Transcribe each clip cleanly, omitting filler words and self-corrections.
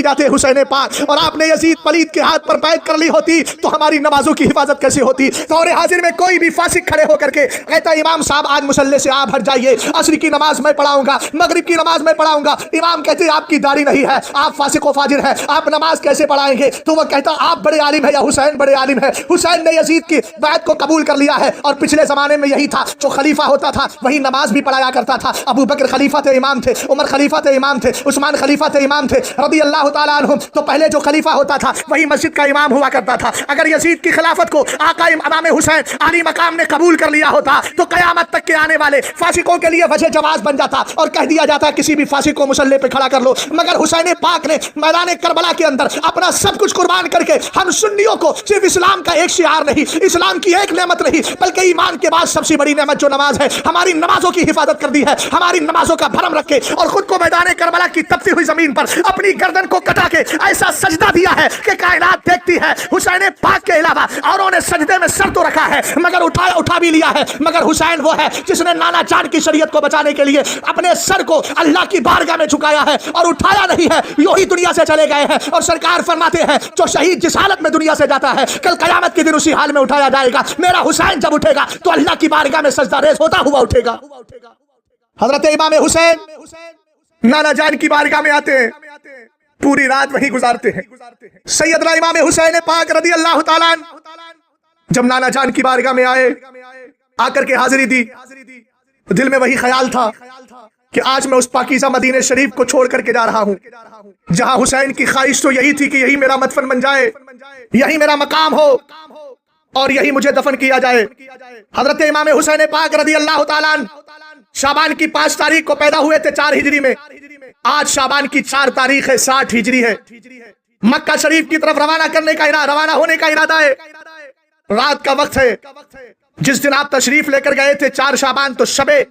جاتے حسین پاک اور آپ نے یزید پلید کے ہاتھ پر بیعت کر لی ہوتی تو ہماری نمازوں کی حفاظت کیسے ہوتی؟ دور حاضر میں کوئی بھی فاسق کھڑے ہو کر کے کہتا امام صاحب آج مصلی سے آپ ہٹ جائیے، عصر کی نماز میں پڑھاؤں گا، مغرب کی نماز میں پڑھاؤں گا۔ امام کہتے آپ کی داڑھی نہیں ہے، آپ فاسق و فاجر ہیں، آپ نماز کیسے پڑھائیں گے؟ تو وہ کہتا آپ بڑے عالم ہیں یا حسین بڑے عالم ہے؟ حسین نے یزید کی بیعت کو قبول کر لیا ہے، اور پچھلے زمانے میں یہی تھا، جو خلیفہ ہوتا تھا وہی نماز بھی پڑھایا کرتا تھا۔ ابو بکر خلیفہ تھے، امام تھے، عمر خلیفہ تھے، امام تھے، عثمان خلیفہ تھے، امام تھے رضی اللہ تعالیٰ عنہم۔ تو پہلے جو خلیفہ ہوتا تھا وہی مسجد کا امام ہوا کرتا تھا۔ اگر یزید کی خلافت کو آقا امام حسین علی مقام نے قبول کر لیا ہوتا تو قیامت تک کے آنے والے فاسقوں کے لیے وجہ جواز بن جاتا اور کہہ دیا جاتا کسی بھی فاسق کو مصلی پہ کھڑا کر لو۔ مگر حسین پاک نے میدان کربلا کے اندر اپنا سب کچھ قربان کر کے ہم سنیوں کو صرف اسلام کا ایک شعار نہیں، اسلام کی ایک نعمت نہیں، بلکہ ایمان کے بعد سب سے بڑی نعمت جو نماز ہے، ہماری نمازوں کی حفاظت کر دی ہے، ہماری نمازوں کا بھرم رکھ کے، اور خود کو میدان کربلا کی تپتی ہوئی زمین پر اپنی گردن کو کٹا کے ایسا سجدہ دیا ہے کہ کائنات دیکھتی ہے۔ حسین پاک کے علاوہ اوروں نے سجدے میں سر تو رکھا ہے مگر اٹھا بھی لیا ہے، مگر حسین وہ ہے جس نے نانا جان کی شریعت کو بچانے کے لیے اپنے سر کو اللہ کی بارگاہ میں جھکایا ہے اور اٹھایا نہیں ہے، یوں ہی دنیا سے چلے گئے ہیں۔ اور سرکار فرماتے ہیں جو شہید جس حالت میں دنیا سے جاتا ہے کل قیامت کے دن اسی حال میں اٹھایا جائے گا۔ میرا حسین جب اٹھے گا تو اللہ کی بارگاہ میں سجدہ ریز ہوتا ہوا اٹھے گا۔ حضرت امام حسین نانا جان کی بارگاہ میں آتے ہیں، پوری رات وہیں گزارتے ہیں۔ سیدنا امام حسین پاک رضی اللہ تعالیٰ عنہ جب نانا جان کی بارگاہ میں آئے، آ کر کے حاضری دی، دل میں وہی خیال تھا کہ آج میں اس پاکیزہ مدینہ شریف کو چھوڑ کر کے جا رہا ہوں جہاں حسین کی خواہش تو یہی تھی کہ یہی میرا مدفن بن جائے، یہی میرا مقام ہو اور یہی مجھے دفن کیا جائے۔ حضرت امام حسین پاک رضی اللہ تعالیٰ عنہ شعبان کی 5 تاریخ کو پیدا ہوئے تھے 4 ہجری میں، آج شعبان کی 4 تاریخ ہے 60 ہجری ہے۔ مکہ شریف کی طرف روانہ ہونے کا ارادہ ہے، رات کا وقت ہے۔ جس دن آپ تشریف لے کر گئے تھے 4 شعبان تو شبے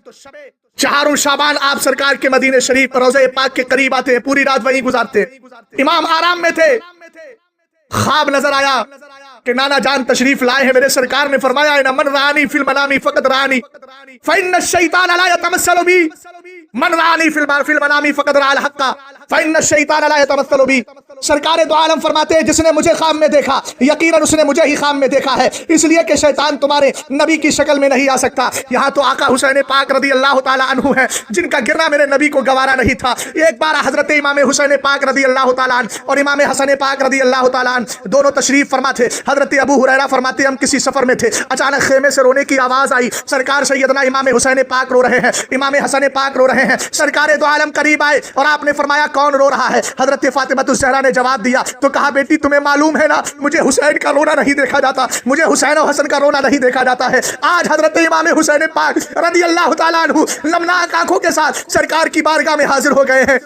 4 شعبان آپ سرکار کے مدینہ شریف روضہ پاک کے قریب آتے ہیں، پوری رات وہیں گزارتے ہیں۔ امام آرام میں تھے، خواب نظر آیا کہ نانا جان تشریف لائے ہیں۔ میرے سرکار نے فرمایا ہے نا من رانی فی المنام فقط رانی فإن الشیطان لا يتمثل بی، من رانی فی المنام فقط رأى الحق فإن الشیطان لا يتمثل بی۔ سرکار دو عالم فرماتے ہیں جس نے مجھے خواب میں دیکھا یقیناً اس نے مجھے ہی خواب میں دیکھا ہے، اس لیے کہ شیطان تمہارے نبی کی شکل میں نہیں آ سکتا۔ یہاں تو آقا حسین پاک رضی اللہ تعالیٰ عنہ ہیں جن کا گرنا میرے نبی کو گوارا نہیں تھا۔ ایک بار حضرت امام حسین پاک رضی اللہ تعالیٰ عنہ اور امام حسن پاک رضی اللہ تعالیٰ عنہ دونوں تشریف فرما تھے۔ حضرت ابو ہریرہ فرماتے ہم کسی سفر میں تھے، اچانک خیمے سے رونے کی آواز آئی، سرکار سیدنا امام حسین پاک رو رہے ہیں، امام حسن پاک رو رہے ہیں۔ سرکار دو عالم قریب آئے اور آپ نے فرمایا کون رو رہا ہے؟ حضرت فاطمہ الزہرا نے جواب دیا تو کہا بیٹی تمہیں معلوم ہے نا مجھے حسین کا رونا نہیں دیکھا جاتا، مجھے حسین و حسن کا رونا نہیں دیکھا جاتا ہے۔ آج حضرت امام حسین پاک رضی اللہ تعالیٰ عنہ نمناک آنکھوں کے ساتھ سرکار کی بارگاہ میں حاضر ہو گئے ہیں۔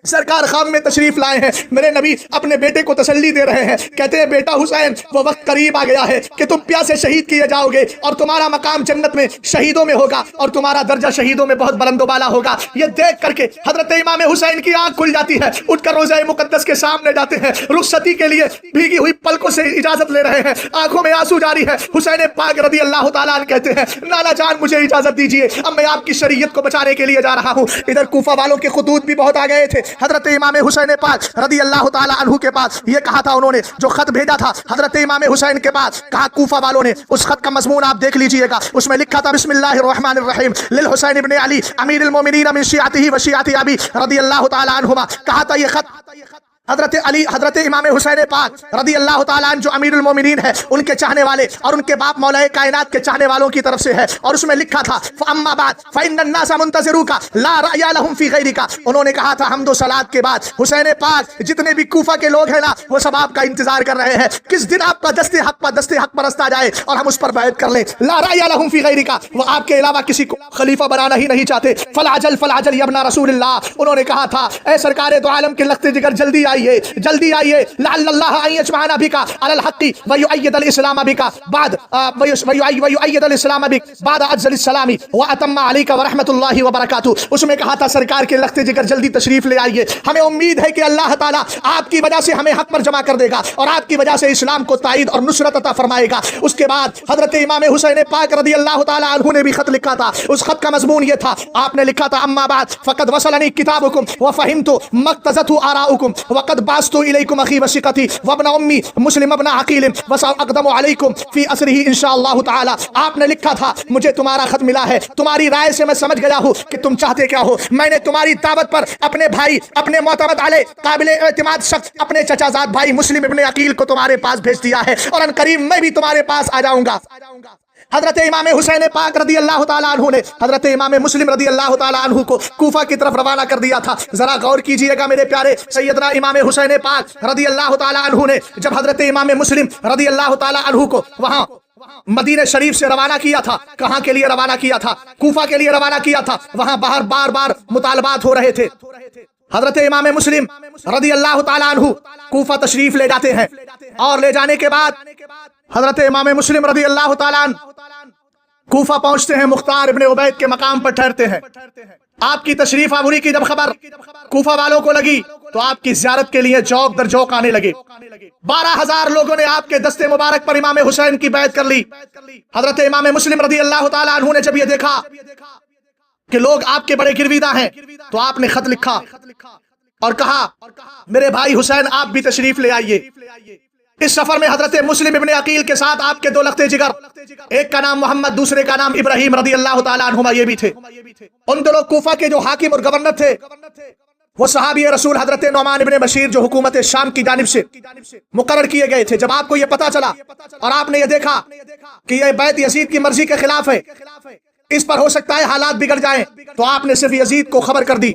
سرکار خواب میں تشریف لائے ہیں، میرے نبی اپنے بیٹے کو تسلی دے رہے ہیں، کہتے ہیں بیٹا حسین وہ وقت قریب آ گیا ہے کہ تم پیاسے شہید کیے جاؤ گے اور تمہارا مقام جنت میں شہیدوں میں ہوگا اور تمہارا درجہ شہیدوں میں بہت بلند و بالا ہوگا۔ یہ دیکھ کر کے حضرت امام حسین کی آنکھ کھل جاتی ہے، اٹھ کر روضہ مقدس کے سامنے جاتے ہیں، رخصتی کے لیے بھیگی ہوئی پلکوں سے اجازت لے رہے ہیں، آنکھوں میں آنسو جاری ہے۔ حسین پاک رضی اللہ تعالیٰ عنہ کہتے ہیں نانا جان مجھے اجازت دیجیے، اب میں آپ کی شریعت کو بچانے کے لیے جا رہا ہوں۔ ادھر کوفہ والوں کے خطوط بھی بہت آ گئے تھے، حضرت امام حسین پاک رضی اللہ تعالیٰ عنہ کے پاس یہ کہا تھا، انہوں نے جو خط بھیجا تھا حضرت امام حسین کے پاس، کہا کوفہ والوں نے، اس خط کا مضمون آپ دیکھ لیجئے گا، اس میں لکھا تھا بسم اللہ الرحمن الرحیم للحسین ابن علی امیر المومنین من شیعته و شیعت ابی رضی اللہ تعالیٰ عنہما۔ کہا تھا یہ خط حضرت امام حسین پاک رضی اللہ تعالیٰ عنہ جو امیر المومنین ہے ان کے چاہنے والے اور ان کے باپ مولا کائنات کے چاہنے والوں کی طرف سے ہے، اور اس میں لکھا تھا فاما بعد فإن الناس منتظروک لا رأی لهم فی غیرک۔ انہوں نے کہا تھا حمد و صلات کے بعد حسین پاک جتنے بھی کوفہ کے لوگ ہیں نا وہ سب آپ کا انتظار کر رہے ہیں کس دن آپ کا دست حق پرست آ جائے اور ہم اس پر بیعت کر لیں۔ لا رأی لهم فی غیرک، وہ آپ کے علاوہ کسی کو خلیفہ بنانا ہی نہیں چاہتے۔ فالعجل یا ابن رسول اللہ، انہوں نے کہا تھا اے سرکار دو عالم کے لخت جگر جلدی جلدی آئیے، لعل اللہ ان یجمعنا بک علی الحق ویؤید الاسلام بک بعد ویؤید الاسلام بک بعد افضل السلام واتم علیک ورحمۃ اللہ وبرکاتہ۔ اس میں کہا تھا سرکار کے لخت جگر جلدی تشریف لے آئیے، ہمیں امید ہے کہ اللہ تعالیٰ آپ کی وجہ سے ہمیں حق پر جمع کر دے گا اور آپ کی وجہ سے اسلام کو تائید اور نصرت عطا فرمائے گا۔ اس کے بعد حضرت امام حسین پاک رضی اللہ تعالیٰ عنہ نے بھی خط لکھا تھا، اس خط کا مضمون یہ تھا، آپ نے لکھا تھا اما بعد فقد وصلنی کتابکم وفہمت مقتضته آراؤکم वक़द बास्तु इलैकुम अखी वशिक़ती वब्न उम्मी मुस्लिम अब्न अक़ील वसअक़दमु अलैकुम फ़ी असरिही इंशाअल्लाह ताला। आपने लिखा था मुझे तुम्हारा खत मिला है, तुम्हारी राय से मैं समझ गया हूँ कि तुम चाहते क्या हो। मैंने तुम्हारी दावत पर अपने भाई, अपने मोतमद आले काबिल एतमाद शख्स, अपने चचाजाद भाई मुस्लिम इब्न अक़ील को तुम्हारे पास भेज दिया है और अनकरीब मैं भी तुम्हारे पास आ जाऊंगा। हजरत इमाम हुसैन पाक रदी अल्लाह ताला अन्हु ने हजरत इमाम मुस्लिम रदी अल्लाह ताला अन्हु को कूफा की तरफ रवाना कर दिया था। जरा गौर कीजिएगा मेरे प्यारे, सैयदना इमाम हुसैन पाक रदी अल्लाह ताला अन्हु ने जब हजरत इमाम मुस्लिम रदी अल्लाह ताला अन्हु को वहां मदीना शरीफ से रवाना किया था, कहां के लिए रवाना किया था? कूफा के लिए रवाना किया था। वहां बाहर बार बार मुतालबात हो रहे थे। हजरत इमाम मुस्लिम रदी अल्लाह ताला अन्हु कूफा तशरीफ ले जाते हैं और ले जाने के बाद हजरत इमाम मुस्लिम रदी अल्लाह ताला अन्हु कूफा पहुंचते हैं, मुख्तार इब्ने उबैद के मकाम पर ठहरते हैं। आपकी तशरीफ आवरी की जब खबर कूफा वालों को लगी तो आपकी ज़ियारत के लिए चौक दर चौक आने लगे। 12,000 लोगों ने आपके दस्ते मुबारक पर इमाम हुसैन की बैत कर ली। हजरत इमाम मुस्लिम रदी अल्लाह ताला अन्हु ने जब ये देखा कि लोग आपके बड़े गिरविदा हैं तो आपने खत लिखा और कहा मेरे भाई हुसैन आप भी तशरीफ ले आइए। इस सफर में हजरत मुस्लिम इब्ने अकील के साथ आपके दो लख्ते जिगर, एक का नाम मोहम्मद, दूसरे का नाम इब्राहिम रदी अल्लाह ताला अन्हुमा, ये भी थे। उन दोनों कूफा के जो हाकिम और गवर्नर थे वो सहाबी रसूल हजरत नौमान इब्ने बशीर जो हुकूमत शाम की जानिब से मुकर्रर किए गए थे। जब आपको ये पता चला और आपने ये देखा कि ये बैत यजीद की मर्जी के खिलाफ है, इस पर हो सकता है हालात बिगड़ जाएं, तो आपने सिर्फ यजीद को खबर कर दी।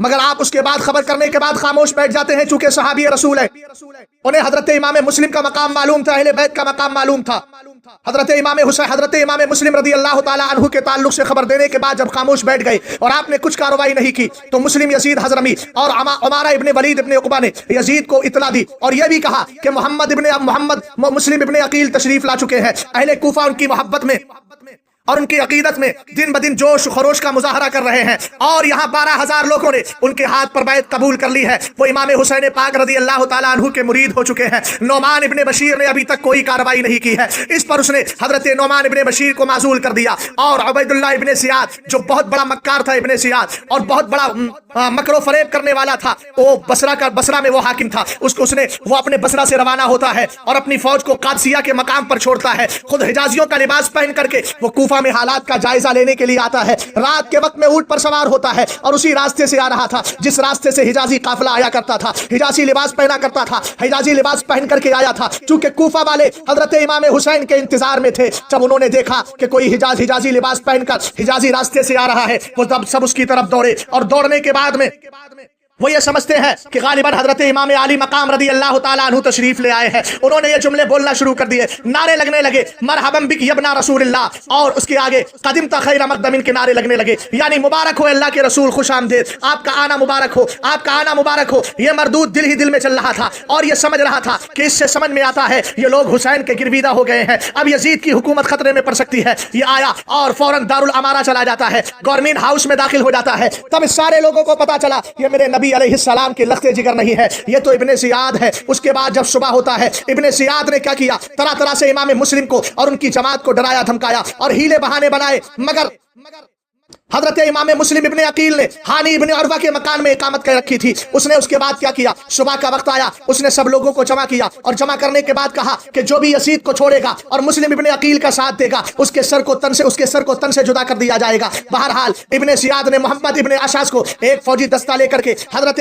मगर आप उसके बाद खबर करने के बाद खामोश बैठ जाते हैं, चूंकि सहाबी रसूल है। उन्हें हजरत इमाम मुस्लिम का मकाम मालूम था, अहले बैत का मकाम मालूम था। हजरत इमाम हुसैन, हजरत इमाम मुस्लिम रदी अल्लाह ताला अन्हु के ताल्लुक से खबर देने के बाद जब खामोश बैठ गए और आपने कुछ कार्रवाई नहीं की तो मुस्लिम यजीद हजरमी और उमारा इब्ने वलीद इब्ने उक़बा ने यजीद को इतला दी और यह भी कहा कि मोहम्मद मुस्लिम इब्ने अकील तशरीफ ला चुके हैं। अहले कूफा उनकी मोहब्बत में और उनकी अकीदत में दिन ब दिन जोश खरोश का मुजाहरा कर रहे हैं और यहाँ 12,000 लोगों ने उनके हाथ पर बैत कबूल कर ली है। वो इमाम हुसैन पाक रदी अल्लाह ताला अन्हु के मुरीद हो चुके हैं। नौमान इब्ने बशीर ने अभी तक कोई कार्रवाई नहीं की है। इस पर उसने हजरत नौमान इब्ने बशीर को माजूल कर दिया और उबैदुल्लाह इब्ने सियाद जो बहुत बड़ा मक्कार था, इब्ने सियाद और बहुत बड़ा मकरो फरेब करने वाला था, वो बसरा में वो हाकिम था, उसने वो अपने बसरा से रवाना होता है और अपनी फौज को कादसिया के मकाम पर छोड़ता है। खुद हिजाजियों का लिबास पहन करके वो कूफा में हालात का जायजा लेने के लिए आता है। रात के वक्त में ऊंट पर सवार होता है और उसी रास्ते से आ रहा था जिस रास्ते से हिजाजी काफिला आया करता था। हिजाजी लिबास पहना करता था, हिजाजी लिबास पहन करके आया था। चूंकि कूफा वाले हजरत इमाम हुसैन के इंतजार में थे, जब उन्होंने देखा कि कोई हिजाजी लिबास पहनकर हिजाजी रास्ते से आ रहा है, वो तब सब उसकी तरफ दौड़े और दौड़ने के बाद में वो ये समझते हैं कि गालिबन हजरत इमाम आली मकाम रदी अल्लाह ताला अन्हु तशरीफ ले आए हैं। उन्होंने ये जुमले बोलना शुरू कर दिए, नारे लगने लगे, मरहबन बिक यबना रसूलुल्लाह, और उसके आगे कदिम खैर मक़दमिन के नारे लगने लगे, यानी मुबारक हो अल्लाह के रसूल, खुश आमदीद, आपका आना मुबारक हो, आपका आना मुबारक हो। ये मरदूद दिल ही दिल में चल रहा था और ये समझ रहा था कि इससे समझ में आता है ये लोग हुसैन के गिरविदा हो गए हैं, अब यजीद की हुकूमत खतरे में पड़ सकती है। ये आया और फौरन दारुल अमारा चला जाता है, गवर्नमेंट हाउस में दाखिल हो जाता है। तब इस सारे लोगों को पता चला ये मेरे नबी अलैहिस्सलाम के लख्ते जिगर नहीं है, ये तो इब्ने सियाद है। उसके बाद जब सुबह होता है, इब्ने सियाद ने क्या किया, तरह तरह से इमाम मुस्लिम को और उनकी जमात को डराया धमकाया और हीले बहाने बनाए। मगर हजरत इमाम मुस्लिम इब्ने अकील ने हानी इब्ने अरवा के मकान में इकामत कर रखी थी। उसने उसके बाद क्या किया, सुबह का वक्त आया, उसने सब लोगों को जमा किया और जमा करने के बाद कहा कि जो भी यजीद को छोड़ेगा और मुस्लिम इब्ने अकील का साथ देगा उसके सर को तन से जुदा कर दिया जाएगा। बहरहाल इब्ने सियाद ने मोहम्मद इब्ने अशास को एक फौजी दस्ता लेकर के हजरत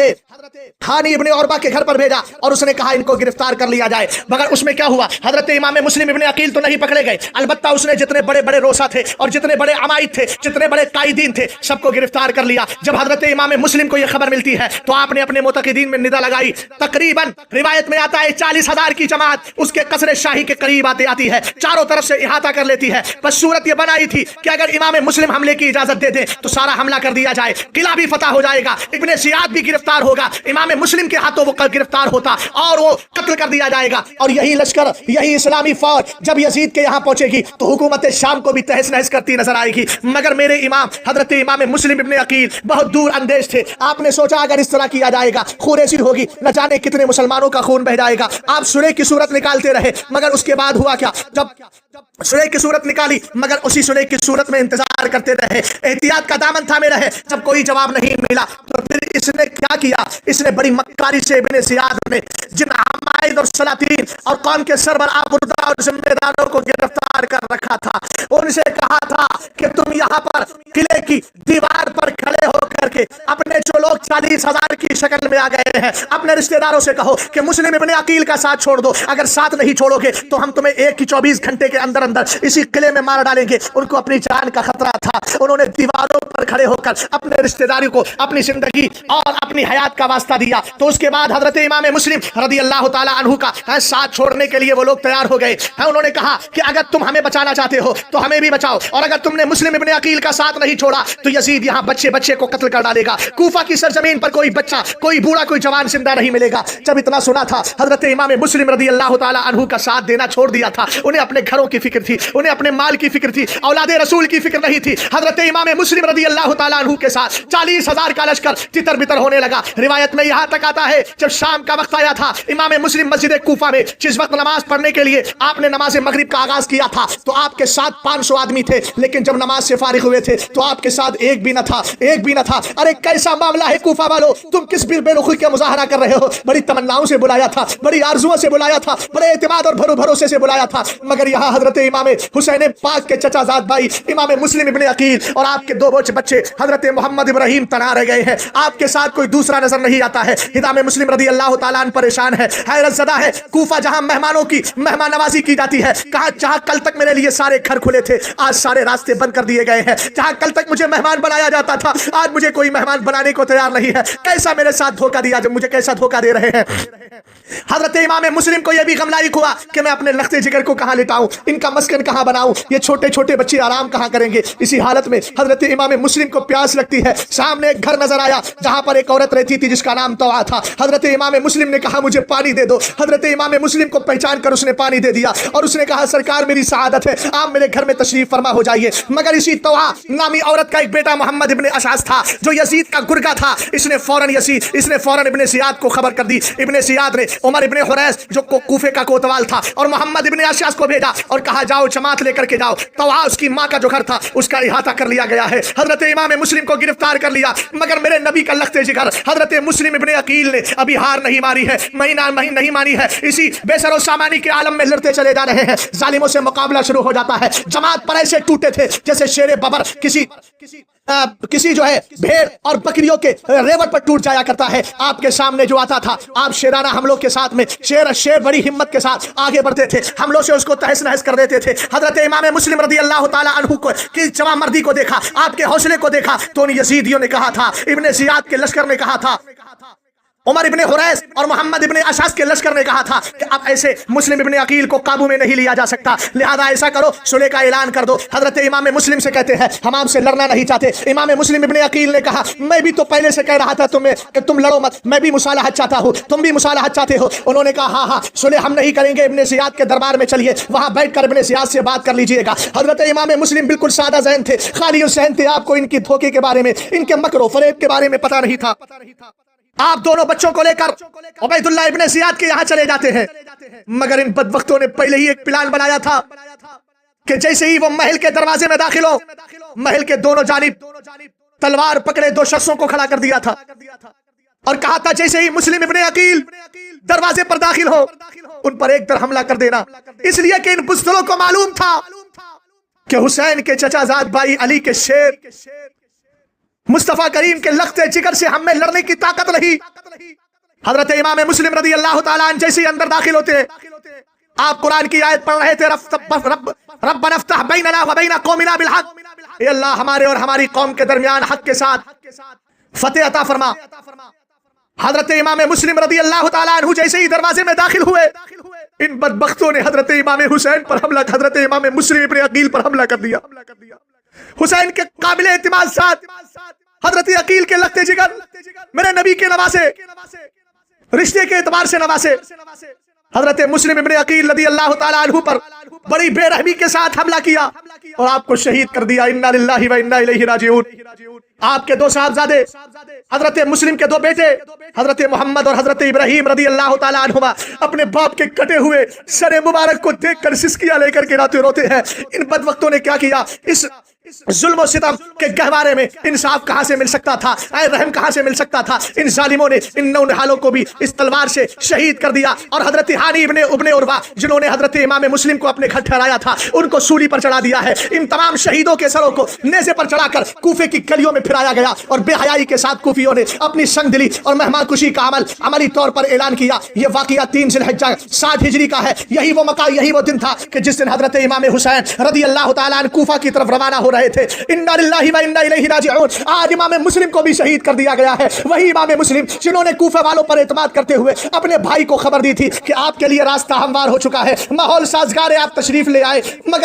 हानी इब्ने अरवा के घर पर भेजा और उसने कहा इनको गिरफ्तार कर लिया जाए। मगर उसमें क्या हुआ, हजरत इमाम मुस्लिम इब्ने अकील तो नहीं पकड़े गए, अलबत्ता उसने जितने बड़े बड़े रोसा थे और जितने बड़े अमाइद थे, जितने बड़े कायदीन थे, सबको गिरफ्तार कर लिया। जब हजरत इमाम मुस्लिम को यह खबर मिलती है तो आपने अपने मुतक़िदीन में निदा लगाई। तकरीबन रिवायत में आता है 40,000 की जमात उसके कसरे शाही के करीब आती है, चारों तरफ से इहाता कर लेती है। बस सूरत यह बनाई थी कि अगर इमाम मुस्लिम हमले की इजाजत दे दे तो सारा हमला कर दिया जाए, किला भी फतह हो जाएगा, इब्ने सियाद भी गिरफ्तार होगा, इमाम मुस्लिम के हाथों वो गिरफ्तार होता और वो कत्ल कर दिया जाएगा। और यही लश्कर, यही इस्लामी फौज जब यजीद के यहाँ पहुंचेगी तो हुकूमत शाम को भी तहस नहस करती नजर आएगी। मगर मेरे इमाम हजरत इमाम मुस्लिम इब्ने अकील बहुत दूर अंदेश थे। आपने सोचा अगर इस तरह किया जाएगा खुरेशी होगी, न जाने कितने मुसलमानों का खून बह जाएगा। आप सुलह की सूरत निकालते रहे, मगर उसके बाद हुआ क्या, सुलेह की सूरत निकाली, मगर उसी सुलेह की सूरत में इंतजार करते रहे, एहतियात का दामन थामे रहे। जब कोई जवाब नहीं मिला तो फिर इसने क्या किया, इसने बड़ी मक्कारी से इब्ने ज़ियाद ने जिन हमायद और सलातीन और कौम के सरबराह बुर्दा और जिम्मेदारों को गिरफ्तार कर रखा था, उनसे कहा था कि तुम यहाँ पर किले की दीवार पर खड़े होकर के अपने जो लोग 40,000 की शक्ल में आ गए हैं, अपने रिश्तेदारों से कहो कि मुस्लिम इब्ने अकील का साथ छोड़ दो। अगर साथ नहीं छोड़ोगे तो हम तुम्हें 1 की 24 घंटे के अंदर अंदर इसी किले में मार डालेंगे। उनको अपनी जान का खतरा था। उन्होंने दीवारों पर खड़े होकर अपने रिश्तेदारी को अपनी जिंदगी और अपनी हयात का वास्ता दिया। तो उसके बाद हजरत इमाम मुस्लिम रदी अल्लाह ताला अन्हु का साथ छोड़ने के लिए वो लोग तैयार हो गए। उन्होंने कहा कि अगर तुम हमें बचाना चाहते हो तो हमें भी बचाओ, और अगर तुमने मुस्लिम इब्ने अकील का साथ नहीं छोड़ा तो यजीद यहाँ बच्चे बच्चे को कत्ल कर डालेगा। कूफा की सरजमीन पर कोई बच्चा, कोई बूढ़ा, कोई जवान जिंदा नहीं मिलेगा। जब इतना सुना था, हजरत इमाम मुस्लिम रदी अल्लाह ताला अन्हु का साथ देना छोड़ दिया था। उन्हें अपने घरों की फिक्र थी, उन्हें अपने माल की फिक्र थी, औलादे रसूल की फिक्र नहीं थी। हजरत इमाम मुस्लिम रदी अल्लाह ताला अन्हु के साथ 40,000 का लश्कर तितर बितर होने लगा। रिवायत में यहाँ तक आता है, जब शाम का वक्त आया था, इमाम मुस्लिम मस्जिद कूफा में जिस वक्त नमाज पढ़ने के लिए आपने नमाज मगरिब का आगाज किया था, तो आपके साथ 500 आदमी थे, लेकिन जब नमाज से फारिग हुए थे तो आपके साथ एक भी न था, एक भी न था। अरे कैसा मामला है कूफा वालों, तुम किस बेरुखी का मुजाहरा कर रहे हो? बड़ी तमन्नाओं से बुलाया था, बड़ी आरजुओं से बुलाया था, बड़े एतमाद और भरोसे से बुलाया था, मगर यहाँ हजरत इमाम हुसैन पाक के चचाजाद भाई इमाम मुस्लिम इब्ने अकील और आपके 2 बच्चे हजरत मोहम्मद इब्राहिम तना रह गए हैं। आपके साथ कोई दूसरा नजर नहीं आता है। इमाम मुस्लिम रदी अल्लाह ताला अन्हु परेशान है, हैरत ज़दा है। कूफा जहां मेहमानों की मेहमान नवाजी की जाती है, कहा जहां कल तक मेरे लिए सारे घर खुले थे, आज सारे रास्ते बंद कर दिए गए हैं। जहां कल तक मुझे मेहमान बनाया जाता था, आज मुझे कोई मेहमान बनाने को तैयार नहीं है। कैसा मेरे साथ धोखा दिया, जब मुझे कैसा धोखा दे रहे हैं। हजरत इमाम मुस्लिम को यह भी गम लायक हुआ कि मैं अपने लख्ते जिगर को कहां लिटाऊं, इनका मस्कन कहां बनाऊं, ये छोटे छोटे बच्चे आराम कहां करेंगे। इसी हालत में हजरत इमाम मुस्लिम को प्यास लगती है। सामने एक घर नजर आया जहां पर एक औरत रहती थी जिसका नाम तवा था। हजरत इमाम मुस्लिम ने कहा मुझे पानी दे दो। हजरत इमाम मुस्लिम को पहचान कर उसने पानी दे दिया और उसने कहा सरकार मेरी सआदत है, आप मेरे घर में तशरीफ फरमा हो जाइए। मगर इसी तवा नामी औरत का एक बेटा मोहम्मद इब्ने अशास था जो यजीद का गुर्गा था। इसने फौरन इब्ने ज़ियाद को खबर कर दी। इब्ने ज़ियाद ने उमर इब्ने हुरैस जो कूफे का कोतवाल था और मोहम्मद इब्ने अशास को भेजा और कहा जाओ जमात लेकर के जाओ। तवा उसकी माँ का जो घर था उसका इहाता कर लिया गया है। हजरत इमाम मुस्लिम को गिरफ्तार कर लिया, मगर मेरे नबी का लख्ते जिगर हजरत मुस्लिम इब्ने अकील ने अभी हार नहीं मारी है, महीना नहीं मानी है। इसी बेसरो सामानी के आलम में लड़ते चले जा रहे हैं। जालिमों से मुकाबला शुरू हो जाता है। जमात पर ऐसे टूटे थे जैसे शेरे बबर किसी जो है भेड़ और बकरियों के रेवट पर टूट जाया करता है। आपके सामने जो आता था, आप शेराना हमलों के साथ में शेर बड़ी हिम्मत के साथ आगे बढ़ते थे, हमलों से उसको तहस नहस कर देते थे। हजरत इमाम मुस्लिम रदी अल्लाह ताला अन्हु को की जवां मर्दी को देखा, आपके हौसले को देखा तो उन यजीदियों ने कहा था, इब्ने ज़ियाद के लश्कर ने कहा था, उमर इब्ने हुरैस और मोहम्मद इब्ने अशास के लश्कर ने कहा था कि अब ऐसे मुस्लिम इब्ने अकील को काबू में नहीं लिया जा सकता, लिहाजा ऐसा करो सुलह का ऐलान कर दो। हजरत इमाम मुस्लिम से कहते हैं हम आपसे लड़ना नहीं चाहते। इमाम मुस्लिम इब्ने अकील ने कहा मैं भी तो पहले से कह रहा था तुम्हें कि तुम लड़ो मत, मैं भी मुसालहत चाहता हूँ, तुम भी मुसालहत चाहते हो। उन्होंने कहा हाँ सुलह हम नहीं करेंगे, इब्ने ज़ियाद के दरबार में चलिए, वहाँ बैठ कर इब्ने ज़ियाद से बात कर लीजिएगा। हजरत इमाम मुस्लिम बिल्कुल सादा ज़हन थे, खाली ज़हन थे। आपको इनकी धोखे के बारे में, इनके मकरो फरेब के बारे में पता नहीं था। आप दोनों बच्चों को लेकर उबैदुल्लाह इब्ने ज़ियाद के यहाँ चले जाते हैं, मगर इन बदबख्तों ने पहले ही एक प्लान बनाया था कि जैसे ही वो महल के दरवाजे में दाखिल हो, महल के दोनों जानिब तलवार पकड़े 2 शख्सों को खड़ा कर दिया था और कहा था जैसे ही मुस्लिम इब्ने अकील दरवाजे पर दाखिल हो उन पर एक हमला कर देना। इसलिए कि इन बुज़दिलों को मालूम था कि हुसैन के चचाजाद भाई अली के शेर मुस्तफा करीम के लख्ते जिगर से हमें लड़ने की ताकत नहीं। हजरत इमाम मुस्लिम रदी अल्लाह ताला अन्हु जैसे ही अंदर दाखिल होते आप कुरान की आयत पढ़ रहे थे, रब्बना इफ्तह बैनना व बैन कौमिना बिल हक, ए अल्लाह हमारे और हमारी कौम के दरमियान हक के साथ फतेह अता फरमा। हजरत इमाम मुस्लिम रदी अल्लाह ताला अन्हु जैसे ही दरवाजे में दाखिल हुए, इन बदबख्तों ने हजरत इमाम हुसैन पर हमला, हजरत इमाम मुस्लिम इब्ने अकील पर हमला कर दिया। हुसैन के काबिल एतिमाद साथ हजरत अकील के लगते जिगर, मेरे नबी के नवासे, रिश्ते के एतबार से नवासे, हजरत मुस्लिम इब्ने अकील रदी अल्लाह ताला अन्हु पर बड़ी बेरहमी के साथ हमला किया और आपको शहीद कर दिया। इन्ना लिल्लाहि व इन्ना इलैहि राजिऊन। आपके 2 साहबजादे حضرت مسلم کے دو بیٹے حضرت محمد اور حضرت ابراہیم رضی اللہ تعالیٰ عنہما اپنے باپ کے کٹے ہوئے سر مبارک کو دیکھ کر سسکیاں لے کر کے روتے ہیں. ان بدبختوں نے کیا کیا؟ اس ظلم و ستم کے گہوارے میں انصاف کہاں سے مل سکتا تھا؟ اے رحم کہاں سے مل سکتا تھا؟ ان ظالموں نے ان نونہالوں کو بھی اس تلوار سے شہید کر دیا. اور حضرت ہانی ابن عروہ جنہوں نے حضرت امام مسلم کو اپنے گھر ٹھہرایا تھا ان کو سولی پر چڑھا دیا ہے. ان تمام شہیدوں کے سروں کو نیزے پر چڑھا کر کوفے کی گلیوں میں پھرایا گیا اور بے حیائی کے ساتھ کوفیوں نے اپنی سنگ دلی اور مہمان کشی کا عملی طور پر اعلان کیا. یہ واقعہ 3 ذی الحجہ 60 ہجری کا ہے. یہی وہ موقع، یہی وہ دن تھا کہ جس دن حضرت امام حسین رضی اللہ تعالیٰ عنہ کوفہ کی طرف روانہ ہو رہے تھے. انا للہ و انا الیہ راجعون. آج امام مسلم کو بھی شہید کر دیا گیا ہے. وہی امام مسلم جنہوں نے کوفہ والوں پر اعتماد کرتے ہوئے اپنے بھائی کو خبر دی تھی کہ آپ کے لیے راستہ ہموار ہو چکا ہے، ماحول سازگار ہے، آپ تشریف لے آئے، مگر